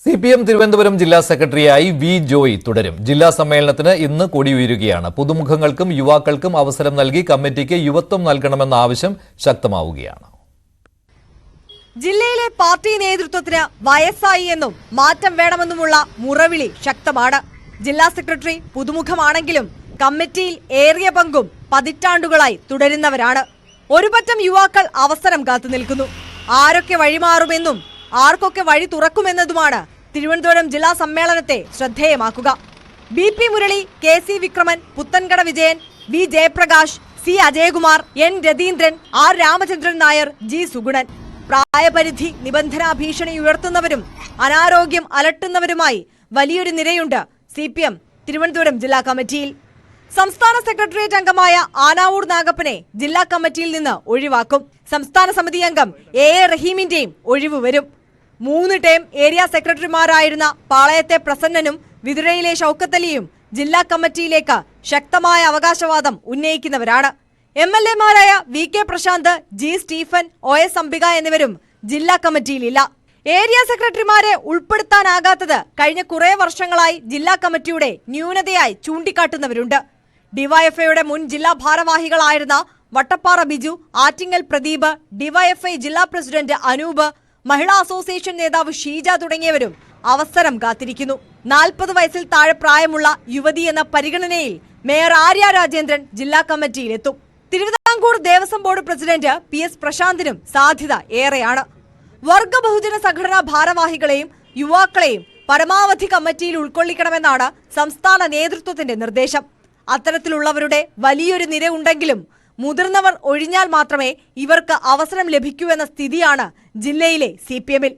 CPM Thiruvananthapuram ജില്ലാ സെക്രട്ടറിയായി V Joy തുടരും. ജില്ലാ സമ്മേളനത്തിന് ഇന്ന് കൊടിയുയരുകയാണ്. പുതുമുഖങ്ങൾക്കും യുവാക്കൾക്കും അവസരം നൽകി കമ്മിറ്റിക്ക് യുവത്വം നൽകണമെന്ന ആവശ്യം ശക്തമാവുകയാണ്. ജില്ലയിലെ പാർട്ടി നേതൃത്വത്തിന് വയസ്സായി എന്നും മാറ്റം വേണമെന്നുമുള്ള മുറവിളി ശക്തമാണ്. ജില്ലാ സെക്രട്ടറി പുതുമുഖമാണെങ്കിലും കമ്മിറ്റിയിൽ ഏറിയ പങ്കും പതിറ്റാണ്ടുകളായി തുടരുന്നവരാണ്. ഒരുപറ്റം യുവാക്കൾ അവസരം കാത്തുനിൽക്കുന്നു. ആരൊക്കെ വഴിമാറുമെന്നും ആർക്കൊക്കെ വഴി തുറക്കുമെന്നതുമാണ് തിരുവനന്തപുരം ജില്ലാ സമ്മേളനത്തെ ശ്രദ്ധേയമാക്കുക. BP Murali, KC Vikraman, Puthenkada Vijayan, V Jayaprakash, C Ajayakumar, N Ratheendran, R Ramachandran Nair, G Sugunan. പ്രായപരിധി നിബന്ധനാ ഭീഷണി ഉയർത്തുന്നവരും അനാരോഗ്യം അലട്ടുന്നവരുമായി വലിയൊരു നിരയുണ്ട് CPM തിരുവനന്തപുരം ജില്ലാ കമ്മിറ്റിയിൽ. സംസ്ഥാന സെക്രട്ടേറിയറ്റ് അംഗമായ ആനാവൂർ നാഗപ്പനെ ജില്ലാ കമ്മിറ്റിയിൽ നിന്ന് ഒഴിവാക്കും. സംസ്ഥാന സമിതി അംഗം A റഹീമിന്റെയും ഒഴിവ് വരും. 3 ടേം ഏരിയ സെക്രട്ടറിമാരായിരുന്ന പാളയത്തെ പ്രസന്നനും വിതുരയിലെ ഷൗക്കത്തലിയും ജില്ലാ കമ്മിറ്റിയിലേക്ക് ശക്തമായ അവകാശവാദം ഉന്നയിക്കുന്നവരാണ്. MLA മാരായ VK Prashanth, G Stephen, OS Ambika എന്നിവരും ജില്ലാ കമ്മിറ്റിയിലില്ല. ഏരിയ സെക്രട്ടറിമാരെ ഉൾപ്പെടുത്താനാകാത്തത് കഴിഞ്ഞ കുറെ വർഷങ്ങളായി ജില്ലാ കമ്മിറ്റിയുടെ ന്യൂനതയായി ചൂണ്ടിക്കാട്ടുന്നവരുണ്ട്. ഡിവൈഎഫ്ഐയുടെ മുൻ ജില്ലാ ഭാരവാഹികളായിരുന്ന വട്ടപ്പാറ ബിജു, ആറ്റിങ്ങൽ പ്രദീപ്, ഡിവൈഎഫ്ഐ ജില്ലാ പ്രസിഡന്റ് അനൂപ്, മഹിളാ അസോസിയേഷൻ നേതാവ് ഷീജ തുടങ്ങിയവരും അവസരം കാത്തിരിക്കുന്നു. 40 വയസ്സിൽ താഴെ പ്രായമുള്ള യുവതി എന്ന പരിഗണനയിൽ മേയർ ആര്യ രാജേന്ദ്രൻ ജില്ലാ കമ്മിറ്റിയിലെത്തും. Thiruvithamkoor Devaswom board president PS പ്രശാന്തിനും സാധ്യത ഏറെയാണ്. വർഗ ബഹുജന സംഘടനാ ഭാരവാഹികളെയും യുവാക്കളെയും പരമാവധി കമ്മിറ്റിയിൽ ഉൾക്കൊള്ളിക്കണമെന്നാണ് സംസ്ഥാന നേതൃത്വത്തിന്റെ നിർദ്ദേശം. അത്തരത്തിലുള്ളവരുടെ വലിയൊരു നിര ഉണ്ടെങ്കിലും മുതിർന്നവർ ഒഴിഞ്ഞാൽ മാത്രമേ ഇവർക്ക് അവസരം ലഭിക്കൂ എന്ന സ്ഥിതിയാണ് ജില്ലയിലെ CPMൽ.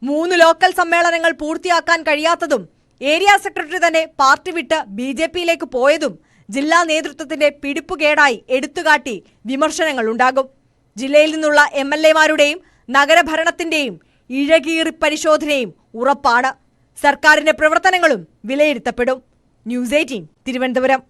3 ലോക്കൽ സമ്മേളനങ്ങൾ പൂർത്തിയാക്കാൻ കഴിയാത്തതും ഏരിയ സെക്രട്ടറി തന്നെ പാർട്ടി വിട്ട് BJPയിലേക്ക് പോയതും ജില്ലാ നേതൃത്വത്തിന്റെ പിടിപ്പുകേടായി എടുത്തുകാട്ടി വിമർശനങ്ങൾ ഉണ്ടാകും. ജില്ലയിൽ നിന്നുള്ള MLA മാരുടെയും നഗരഭരണത്തിന്റെയും ഇഴകീറി പരിശോധനയും ഉറപ്പാണ്. സർക്കാരിന്റെ പ്രവർത്തനങ്ങളും വിലയിരുത്തപ്പെടും. News 18 തിരുവനന്തപുരം.